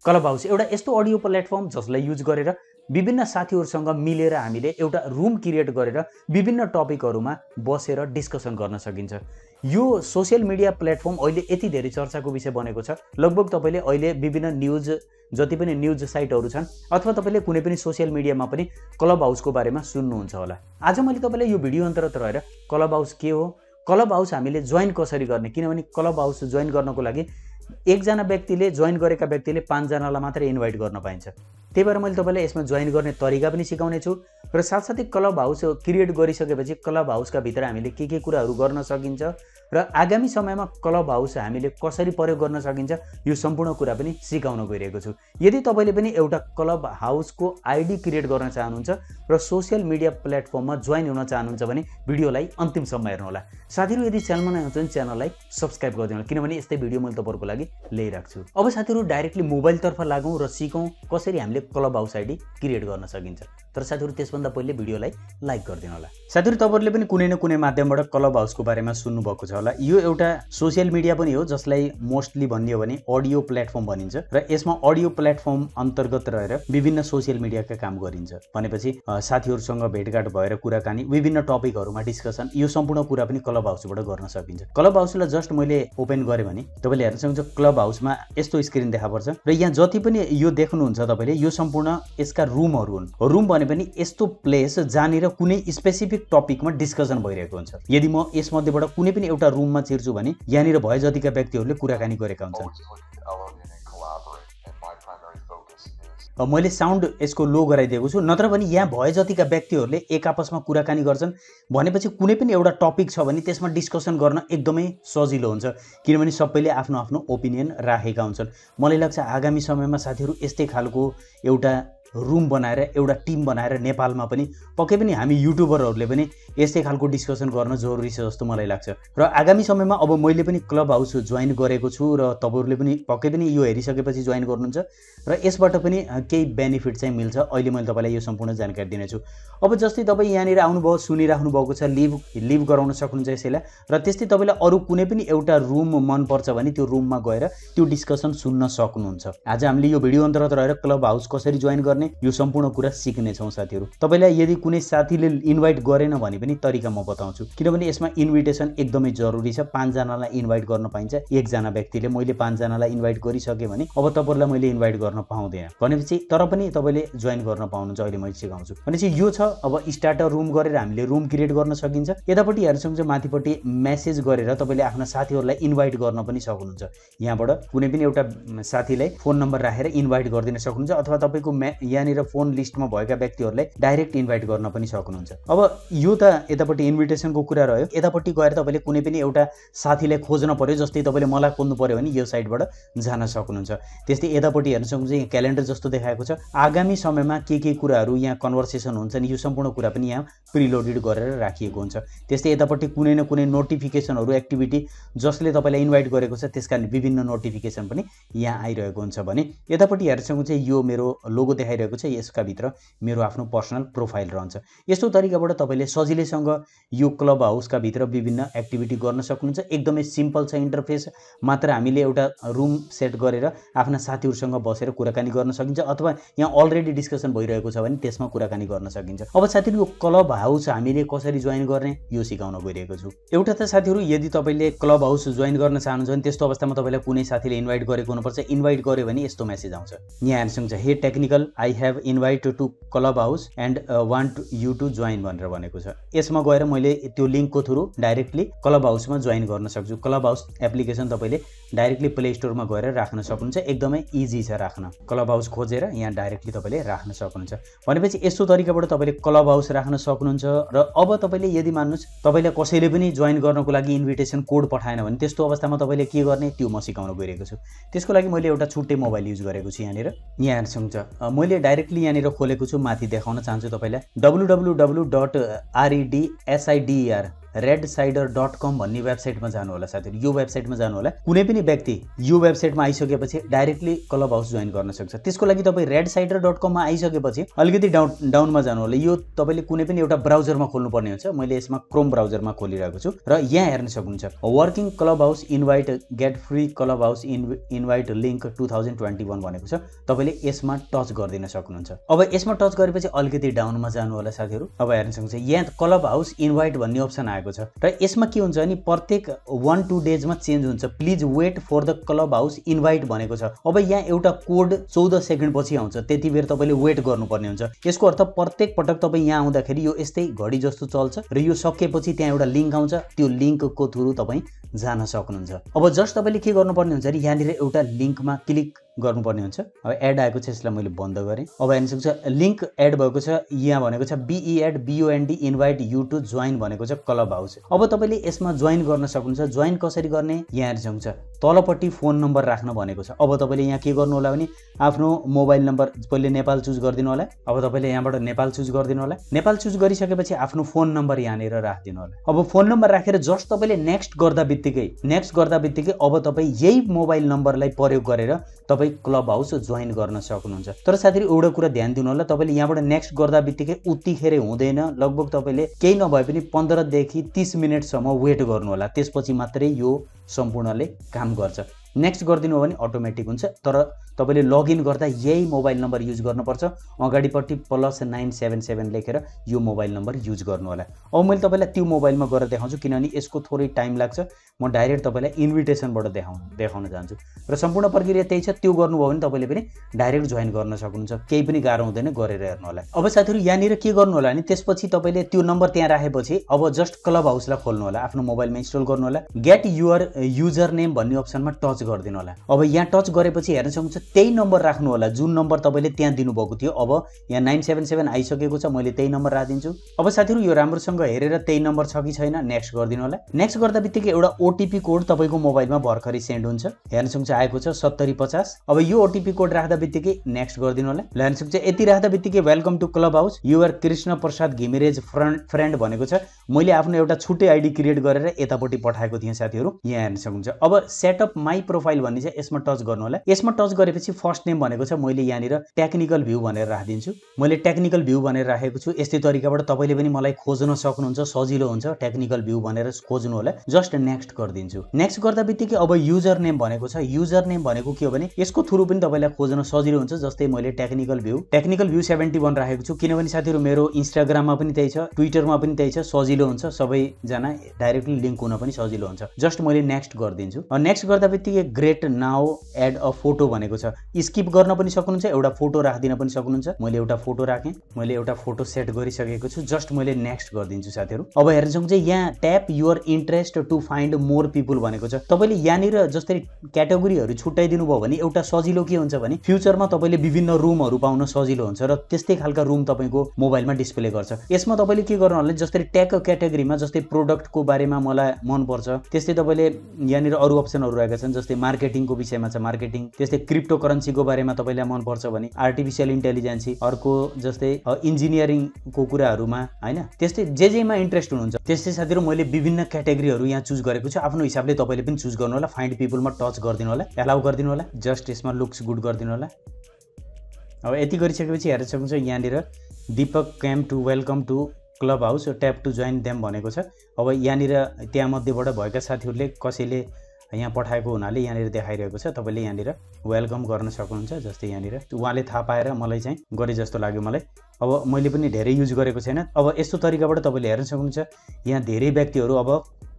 Club house एउटा यस्तो audio platform जसलाई युज गरेर विभिन्न साथीहरूसँग मिलेर हामीले एउटा रुम क्रिएट गरेर विभिन्न टपिकहरुमा बसेर डिस्कसन गर्न सकिन्छ। यो सोशल मिडिया प्लेटफर्म अहिले यति धेरै चर्चाको विषय बनेको छ। लगभग तपाईले अहिले विभिन्न न्यूज जति पनि न्यूज साइटहरु छन् अथवा तपाईले कुनै पनि सोशल मिडियामा पनि क्लब हाउसको बारेमा सुन्नुहुन्छ होला। आज मैले तपाईलाई यो भिडियो अन्तर्गत रहेर क्लब हाउस के हो, क्लब हाउस हामीले जोइन कसरी गर्ने, किनभने क्लब हाउस जोइन गर्नको लागि एकजना व्यक्तिले जोइन गरेका व्यक्तिले 5 जनालाई मात्र इन्भाइट गर्न पाइन्छ। त्यही भएर मैले तपाईलाई यसमा जोइन गर्ने तरिका पनि सिकाउने छु र साथसाथै क्लब हाउस क्रिएट गरिसकेपछि क्लब हाउसका भित्र हामीले के कुराहरू गर्न सकिन्छ र आगामी समयमा क्लब हाउस हामीले कसरी प्रयोग गर्न सकिन्छ यो सम्पूर्ण कुरा पनि सिकाउन गइरहेको छु। यदि तपाईले पनि एउटा क्लब हाउसको आईडी क्रिएट गर्न चाहनुहुन्छ र सोशल मिडिया प्लेटफर्ममा जोइन हुन चाहनुहुन्छ भने भिडियोलाई अन्तिमसम्म हेर्नु होला। साथीहरु यदि च्यानलमा नयाँ हुनुहुन्छ भने च्यानललाई सब्स्क्राइब गरिदिनु होला, किनभने यस्तै भिडियो मैले तपाईहरुको लागि ल्याइराख्छु छु। अब साथीहरु डाइरेक्टली मोबाइलतर्फ लागौं र सिकौं कसरी हामीले क्लब हाउस आईडी क्रिएट गर्न सकिन्छ। तर साथीहरु त्यसभन्दा पहिले भिडियोलाई लाइक गरिदिनु होला। साथीहरु तपाईहरुले पनि कुनै न कुनै माध्यमबाट क्लब हाउसको बारेमा सुन्नु भएको छ होला। यो एउटा सोशल मिडिया पनि हो जसलाई मोस्टली भन्ने हो भने अडियो प्लेटफर्म भनिन्छ र यसमा अडियो प्लेटफर्म अन्तर्गत रहेर विभिन्न सोशल मिडियाका काम गरिन्छ। भनेपछि साथीहरुसँग भेटघाट भएर कुराकानी विभिन्न टपिकहरुमा डिस्कसन यो सम्पूर्ण कुरा पनि क्लब हाउसबाट गर्न सकिन्छ। क्लब हाउसलाई जस्ट मैले ओपन गरे भने तपाईले हेर्न सक्नुहुन्छ क्लब हाउसमा यस्तो स्क्रिन देखा पर्छ र यहाँ जति पनि यो देख्नुहुन्छ तपाईले यो सम्पूर्ण यसका रुमहरु हुन्। रुम भने पनि यस्तो प्लेस जहाँनिर कुनै स्पेसिफिक टपिकमा डिस्कसन भइरहेको हुन्छ। यदि म यसमध्येबाट कुनै पनि एउटा रुममा छिर्छु भने यहाँनिर भए जतिका व्यक्तिहरूले कुराकानी गरेका हुन्छन्। मैले साउन्ड यसको लो गराइदिएको छु, नत्र पनि यहाँ भए जतिका व्यक्तिहरूले एक आपसमा कुराकानी गर्छन् भनेपछि कुनै पनि एउटा टपिक छ भने त्यसमा डिस्कसन गर्न एकदमै सजिलो हुन्छ, किनभने सबैले आफ्नो आफ्नो ओपिनियन राखेका हुन्छन्। मलाई लाग्छ आगामी समयमा साथीहरु यस्तै खालको एउटा रुम बनाएर एउटा टिम बनाएर नेपालमा पनि पक्कै पनि हामी युट्युबरहरूले पनि यस्तै खालको डिस्कसन गर्न जरुरी छ जस्तो मलाई लाग्छ। र आगामी समयमा अब मैले पनि क्लब हाउस जोइन गरेको छु र तपाईहरुले पनि पक्कै पनि यो हेरिसकेपछि जोइन गर्नुहुन्छ र यसबाट पनि केही बेनिफिट चाहिँ मिल्छ। अहिले मैले तपाईलाई यो सम्पूर्ण जानकारी दिनेछु। अब जस्तै तपाई यहाँनिर आउनुभयो, सुनिराख्नु भएको छ, लिभ गराउन सक्नुहुन्छ यसैलाई र त्यस्तै तपाईलाई अरु कुनै पनि एउटा रुम मन पर्छ भने त्यो रुममा गएर त्यो डिस्कसन सुन्न सक्नुहुन्छ। आज हामीले यो भिडियो अन्तर्गत रहेर क्लब हाउस कसरी जोइन गर्ने यो सम्पूर्ण कुरा सिक्ने छौं साथीहरु। तपाईलाई यदि कुनै साथीले इन्भाइट गरेन भने पनि तरिका म बताउँछु, किनभने यसमा इन्भिटेसन एकदमै जरुरी छ। 5 जनालाई इन्भाइट गर्न पाइन्छ एकजना व्यक्तिले। मैले 5 जनालाई इन्भाइट गरिसके भने अब तपाईहरुलाई मैले इन्भाइट गर्न पाउँदैन भनेपछि तर पनि तपाईले जोइन गर्न पाउनुहुन्छ। अहिले मैले सिकाउँछु भनेपछि यो छ। अब स्टार्टर रुम गरेर हामीले रुम क्रिएट गर्न सकिन्छ। यतापट्टि हेर्नुहुन्छ माथिपट्टि मेसेज गरेर तपाईले आफ्ना साथीहरुलाई इन्भाइट गर्न पनि सक्नुहुन्छ। यहाँबाट कुनै पनि एउटा साथीलाई फोन नम्बर राखेर इन्भाइट गर्दिन सक्नुहुन्छ अथवा तपाईको यहाँनिर फोन लिस्टमा भएका व्यक्तिहरुलाई डाइरेक्ट इन्भाइट गर्न पनि सक्नुहुन्छ। अब यो त यतापट्टि इन्भिटेसनको कुरा रह्यो। यतापट्टि गएर तपाईले कुनै पनि एउटा साथीलाई खोज्न पर्यो, जस्तै तपाईले मलाई खोज्नु पर्यो भने यो साइटबाट जान सक्नुहुन्छ। त्यस्तै यतापट्टि हेर्न सक्नुहुन्छ यहाँ क्यालेन्डर जस्तो देखाएको छ। आगामी समयमा के कुराहरू यहाँ कन्भर्सेसन हुन्छन् यो सम्पूर्ण कुरा पनि यहाँ प्रिलोडेड गरेर राखिएको हुन्छ। त्यस्तै यतापट्टि कुनै न कुनै नोटिफिकेसनहरु एक्टिभिटी जसले तपाईलाई इन्भाइट गरेको छ त्यसका विभिन्न नोटिफिकेसन पनि यहाँ आइरहेको हुन्छ भने यतापट्टि हेर्न सक्नुहुन्छ यो मेरो लोगो देखाइरहेको छ। यसका भित्र मेरो आफ्नो पर्सनल प्रोफाइल रहन्छ। यस्तो तरिकाबाट तपाईले सजिलैसँग यो क्लब हाउसका भित्र विभिन्न एक्टिभिटी गर्न सक्नुहुन्छ। एकदमै सिम्पल छ इन्टरफेस। मात्र हामीले एउटा रुम सेट गरेर आफ्ना साथीहरुसँग बसेर कुराकानी गर्न सकिन्छ अथवा यहाँ अलरेडी डिस्कसन भइरहेको छ भने त्यसमा कुराकानी गर्न सकिन्छ। अब साथीहरु यो क्लब हाउस हामीले कसरी जोइन गर्ने यो सिकाउन गइरहेको छु। एउटा त साथीहरु यदि तपाईले क्लब हाउस जोइन गर्न चाहनुहुन्छ भने त्यस्तो अवस्थामा तपाईलाई कुनै साथीले इन्भाइट गरेको हुनुपर्छ। इन्भाइट गर्यो भने यस्तो मेसेज आउँछ। यहाँ हेर्नुहुन्छ hey technical I have invite to club house and want you to join भनेर भनेको छ। यसमा गएर मैले त्यो लिंकको थ्रु डाइरेक्टली क्लब हाउसमा जोइन गर्न सक्छु। क्लब हाउस एप्लिकेसन तपाईले डाइरेक्टली प्ले स्टोरमा गएर राख्न सक्नुहुन्छ। एकदमै इजी छ राख्न। क्लब हाउस खोजेर यहाँ डाइरेक्टली तपाईले राख्न सक्नुहुन्छ। भनेपछि यस्तो तरिकाबाट तपाईले क्लब हाउस राख्न सक्नुहुन्छ। र अब तपाईले यदि मान्नुस् तपाईलाई कसैले पनि जोइन गर्नको लागि इन्भिटेसन कोड पठाएन भने त्यस्तो अवस्थामा तपाईले के गर्ने त्यो म सिकाउन गइरहेको छु। त्यसको लागि मैले एउटा छुट्टै मोबाइल युज गरेको छु। यहाँनिर यहाँ हेर्न सक्नुहुन्छ मैले डाइरेक्टली यहाँनिर खोलेको छु। माथि देखाउन चाहन्छु तपाईलाई www.redsider redsider.com भन्ने वेबसाइटमा जानु होला साथीहरु। यो वेबसाइटमा जानु होला। कुनै पनि व्यक्ति यो वेबसाइटमा आइसकेपछि डाइरेक्टली क्लब हाउस जोइन गर्न सक्छ। त्यसको लागि तपाई redsider.com मा आइसकेपछि अलिकति डाउनमा जानु होला। यो तपाईले कुनै पनि एउटा ब्राउजरमा खोल्नु पर्ने हुन्छ। मैले यसमा क्रोम ब्राउजरमा खोलिरहेको छु र यहाँ हेर्न सक्नुहुन्छ working Clubhouse invite get free Clubhouse invite link 2021 भनेको छ। तपाईले यसमा टच गरिदिन सक्नुहुन्छ। अब यसमा टच गरेपछि अलिकति डाउनमा जानु होला साथीहरु। अब हेर्न सक्नुहुन्छ यहाँ क्लब हाउस इन्भाइट भन्ने अप्सन आएको छ र यसमा के हुन्छ नि प्रत्येक 1-2 डेजमा चेन्ज हुन्छ। Please wait for the Clubhouse invite भनेको छ। अब यहाँ एउटा कोड 14 सेकेन्ड पछि आउँछ। त्यति बेर तपाईले वेट गर्नुपर्ने हुन्छ। यसको अर्थ प्रत्येक पटक तपाई यहाँ आउँदाखेरि यो यस्तै घडी जस्तो चल्छ र यो सकेपछि त्यहाँ एउटा लिंक आउँछ। त्यो लिंकको थ्रु तपाई जान सक्नुहुन्छ। अब जस्ट तपाईले के गर्नुपर्ने हुन्छ नि यहाँनिर एउटा लिंकमा क्लिक गर्नुपर्ने हुन्छ। अब एड आएको छ यसलाई मैले बन्द गरे। अब हेर्न सक्नुहुन्छ लिंक एड भएको छ। यहाँ भनेको छ BEAD invite you to join भनेको छ क्लब हाउस। अब तपाईले यसमा जोइन गर्न सक्नुहुन्छ। जोइन कसरी गर्ने यहाँ हेर्न सक्नुहुन्छ तलपट्टि फोन नम्बर राख्न भनेको छ। अब तपाईले यहाँ के गर्नु होला भने आफ्नो मोबाइल नम्बर पहिले नेपाल चुज गरिदिनु होला। अब तपाईले यहाँबाट नेपाल चुज गरिदिनु होला। नेपाल चुज गरिसकेपछि आफ्नो फोन नम्बर यहाँनिर राखिदिनु होला। अब फोन नम्बर राखेर जस्ट तपाईले नेक्स्ट गर्दा बित्तिकै अब तपाई यही मोबाइल नम्बरलाई प्रयोग गरेर तपाई क्लब हाउस जोइन गर्न सक्नुहुन्छ। तर साथीहरु एउटा कुरा ध्यान दिनु होला तपाईले यहाँबाट नेक्स्ट गर्दा बित्तिकै उतिखेर हुँदैन। लगभग तपाईले केही नभए पनि 15 देखि 30 मिनेटसम्म वेट गर्नु होला। त्यसपछि मात्रै यो सम्पूर्णले काम गर्छ। नेक्स्ट गर्दिनु हो भने अटोमेटिक हुन्छ। तर तपाईले लगइन गर्दा यही मोबाइल नम्बर युज गर्नुपर्छ। अगाडिपट्टि +977 लेखेर यो मोबाइल नम्बर युज गर्नु होला। अब मैले तपाईलाई त्यो मोबाइलमा गरेर देखाउँछु किनभने यसको थोरै टाइम लाग्छ। म डाइरेक्ट तपाईलाई इन्भिटेसनबाट देखाउन जान्छु र सम्पूर्ण प्रक्रिया त्यही छ। त्यो गर्नुभयो भने तपाईले पनि डाइरेक्ट जोइन गर्न सक्नुहुन्छ। केही पनि गाह्रो हुँदैन गरेर हेर्नु होला। अब साथीहरु यहाँनिर के गर्नु होला भने त्यसपछि तपाईले त्यो नम्बर त्यहाँ राखेपछि अब जस्ट क्लब हाउसलाई खोल्नु होला। आफ्नो मोबाइलमा इन्स्टल गर्नु होला। गेट युअर युजर नेम भन्ने अप्सनमा टच गरिदिनु होला। अब यहाँ टच गरेपछि हेर्न सक्नुहुन्छ त्यही नम्बर राख्नु होला जुन नम्बर तपाईले त्यहाँ दिनुभएको थियो। अब यहाँ 977 आइसकेको छ। मैले त्यही नम्बर राखिदिन्छु। अब साथीहरु यो राम्रोसँग हेरेर त्यही नम्बर छ कि छैन नेक्स्ट गरिदिनु होला। नेक्स्ट गर्दा बित्तिकै एउटा ओटीपी कोड तपाईको मोबाइलमा भर्खरै सेन्ड हुन्छ। हेर्न सक्नुहुन्छ आएको छ 7050। अब यो ओटीपी कोड राख्दा बित्तिकै नेक्स्ट गरिदिनु होला। हेर्न सक्नुहुन्छ यति राख्दा बित्तिकै welcome to club house your Krishna Prasad Ghimire's friend भनेको छ। मैले आफ्नो एउटा छुट्टै आइडी क्रिएट गरेर यतापट्टि पठाएको थिएँ साथीहरु। यहाँ हेर्न सक्नुहुन्छ अब सेटअप माई प्रोफाइल भन्ने छ यसमा टच गर्नु होला। यसमा टच गरेपछि फर्स्ट नेम भनेको छ मैले यहाँनिर टेक्निकल भ्यू भनेर राखिदिन्छु। मैले टेक्निकल भ्यू भनेर राखेको छु। यस्तै तरिकाबाट तपाईले पनि मलाई खोज्न सक्नुहुन्छ। सजिलो हुन्छ टेक्निकल भ्यू भनेर खोज्नु होला। जस्ट नेक्स्ट गरिदिन्छु। नेक्स्ट गर्दा बित्तिकै अब युजर नेम भनेको छ। युजर नेम भनेको के हो भने यसको थ्रु पनि तपाईलाई खोज्न सजिलो हुन्छ। जस्तै मैले टेक्निकल भ्यू 71 राखेको छु किनभने साथीहरु मेरो इन्स्टाग्राममा पनि त्यही छ, ट्विटरमा पनि त्यही छ। सजिलो हुन्छ सबैजना डाइरेक्टली लिंक हुन पनि सजिलो हुन्छ। जस्ट मैले नेक्स्ट गरिदिन्छु। नेक्स्ट गर्दा बित्तिकै great now add a photo भनेको छ। स्किप गर्न पनि सक्नुहुन्छ। एउटा फोटो राख्दिन पनि सक्नुहुन्छ। मैले एउटा फोटो राखेँ। मैले एउटा फोटो सेट गरिसकेको छु। जस्ट मैले नेक्स्ट गरिदिन्छु साथीहरु। अब हेर्न सक्नुहुन्छ यहाँ tap your interest to find more people भनेको छ। तपाईले यहाँनिर जस्तै क्याटेगोरीहरु छुट्याइदिनु भयो भने एउटा सजिलो के हुन्छ भने फ्युचरमा तपाईले विभिन्न रुमहरु पाउन सजिलो हुन्छ र त्यस्तै खालका रुम तपाईको मोबाइलमा डिस्प्ले गर्छ। यसमा तपाईले के गर्नु होला जस्तै टेक क्याटेगोरीमा जस्तै प्रोडक्टको बारेमा मलाई मन पर्छ त्यस्तै तपाईले यहाँनिर अरु अप्सनहरु रहेका छन्। जस्तै मार्केटिङको विषयमा छ मार्केटिङ। त्यस्तै क्रिप्टो करेन्सीको बारेमा तपाईलाई मन पर्छ भने आर्टिफिशियल इन्टेलिजेन्स। अर्को जस्तै इन्जिनियरिङको कुराहरुमा हैन त्यस्तै जेमा इन्ट्रेस्ट हुनुहुन्छ त्यस्तै साथीहरु मैले विभिन्न क्याटेगोरीहरु यहाँ चुज गरेको छु। आफ्नो हिसाबले तपाईले पनि चुज गर्नु होला। फाइन्ड पिपलमा टच गरिदिनु होला। एलाउ गरिदिनु होला। जस्ट यसमा लुक्स गुड गरिदिनु होला। अब यति गरिसकेपछि हेर्न सक्नुहुन्छ यहाँनिर Deepak came to welcome to club house tap to join them भनेको छ। अब यहाँनिर त्यहाँ मध्येबाट भएका साथीहरुले कसैले यहाँ पठाएको हुनाले यहाँनिर देखाइरहेको छ। तपाईले यहाँनिर वेलकम गर्न सक्नुहुन्छ। जस्तै यहाँनिर उहाँले थाहा पाएर मलाई चाहिँ गरे जस्तो लाग्यो मलाई। अब मैले पनि धेरै युज गरेको छैन। अब यस्तो तरिकाबाट तपाईले हेर्न सक्नुहुन्छ यहाँ धेरै व्यक्तिहरु अब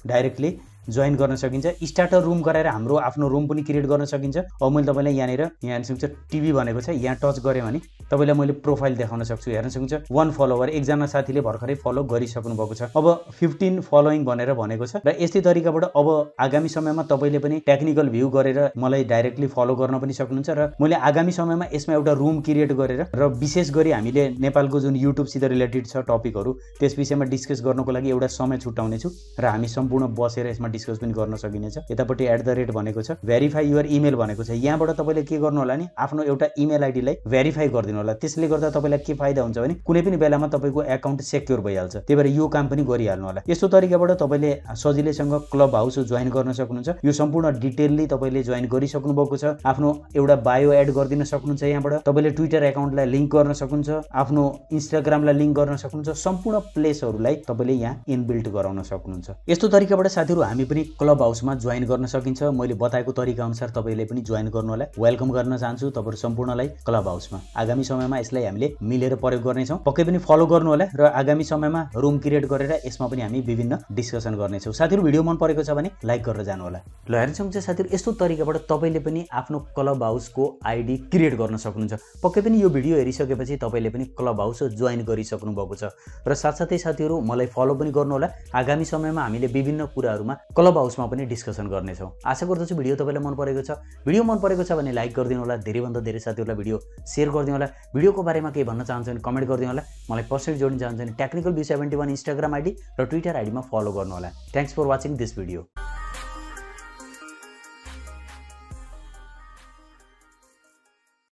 डाइरेक्टली जोइन गर्न सकिन्छ। स्टार्टर रुम गराएर हाम्रो आफ्नो रुम पनि क्रिएट गर्न सकिन्छ। अब मैले तपाईलाई यहाँनिर यहाँ हेर्न सक्नुहुन्छ टिभी भनेको छ। यहाँ टच गरे भने तपाईलाई मैले प्रोफाइल देखाउन सक्छु। हेर्न सक्नुहुन्छ 1 फलोवर एकजना साथीले भर्खरै फलो गरिसक्नु भएको छ। अब 15 फलोइङ भनेर भनेको छ र यस्तै तरिकाबाट अब आगामी समयमा तपाईले पनि टेक्निकल भ्यू गरेर मलाई डाइरेक्टली फलो गर्न पनि सक्नुहुन्छ र मैले आगामी समयमा यसमा एउटा रुम क्रिएट गरेर र विशेष गरी हामीले नेपालको जुन युट्युब सित रिलेटेड छ टपिकहरु त्यस विषयमा डिस्कस गर्नको लागि एउटा समय छुट्याउने छु र हामी सम्पूर्ण बसेर यसमा डिस्कस पनि गर्न सकिनेछ। यतापट्टि @ भनेको छ, भेरिफाई युर इमेल भनेको छ। यहाँबाट तपाईले के गर्नु होला नि आफ्नो एउटा इमेल आइडीलाई भेरिफाई गरिदिनु होला। त्यसले गर्दा तपाईलाई के फाइदा हुन्छ भने कुनै पनि बेलामा तपाईको अकाउन्ट सेक्युर भइहाल्छ। त्यही भएर यो काम पनि गरिहाल्नु होला। यस्तो तरिकाबाट तपाईले सजिलैसँग क्लब हाउस जोइन गर्न सक्नुहुन्छ। यो सम्पूर्ण डिटेलली तपाईले जोइन गरिसक्नु भएको छ। आफ्नो एउटा बायो एड गरिदिन सक्नुहुन्छ। यहाँबाट तपाईले ट्विटर अकाउन्टलाई लिंक गर्न सक्नुहुन्छ, आफ्नो इन्स्टाग्रामलाई लिंक गर्न सक्नुहुन्छ। सम्पूर्ण प्लेसहरुलाई तपाईले यहाँ इनबिल्ट गराउन सक्नुहुन्छ। यस्तो तरिकाबाट साथीहरु हामी पनि क्लब हाउसमा जोइन गर्न सकिन्छ। मैले बताएको तरिका अनुसार तपाईले पनि जोइन गर्नु होला। वेलकम गर्न चाहन्छु तपाईहरु सम्पूर्णलाई क्लब हाउसमा। आगामी समयमा यसलाई हामीले मिलेर प्रयोग गर्ने छौं। पक्कै पनि फलो गर्नु होला र आगामी समयमा रुम क्रिएट गरेर यसमा पनि हामी विभिन्न डिस्कसन गर्ने छौं। साथीहरु भिडियो मन परेको छ भने लाइक गरेर जानु होला। ल हेर्छौं चाहिँ साथीहरु यस्तो तरिकाबाट तपाईले पनि आफ्नो क्लब हाउसको आईडी क्रिएट गर्न सक्नुहुन्छ। पक्कै पनि यो भिडियो हेरिसकेपछि तपाईले पनि क्लब हाउस जोइन गरिसक्नु भएको छ र साथसाथै साथीहरु मलाई फलो पनि गर्नु होला। आगामी समयमा हामीले विभिन्न कुराहरुमा क्लब हाउसमा पनि डिस्कसन गर्ने छौं। आशा गर्दछु भिडियो तपाईलाई मन परेको छ। भिडियो मन परेको छ भने लाइक गरिदिनु होला। धेरै भन्दा धेरै साथीहरुलाई भिडियो शेयर गरिदिनु होला। भिडियोको बारेमा केही भन्न चाहनुहुन्छ भने कमेन्ट गरिदिनु होला। मलाई पर्सनली जोड्न चाहनुहुन्छ भने टेक्निकल view 71 इन्स्टाग्राम आईडी र ट्विटर आईडीमा फलो गर्नु होला। Thanks for watching this video.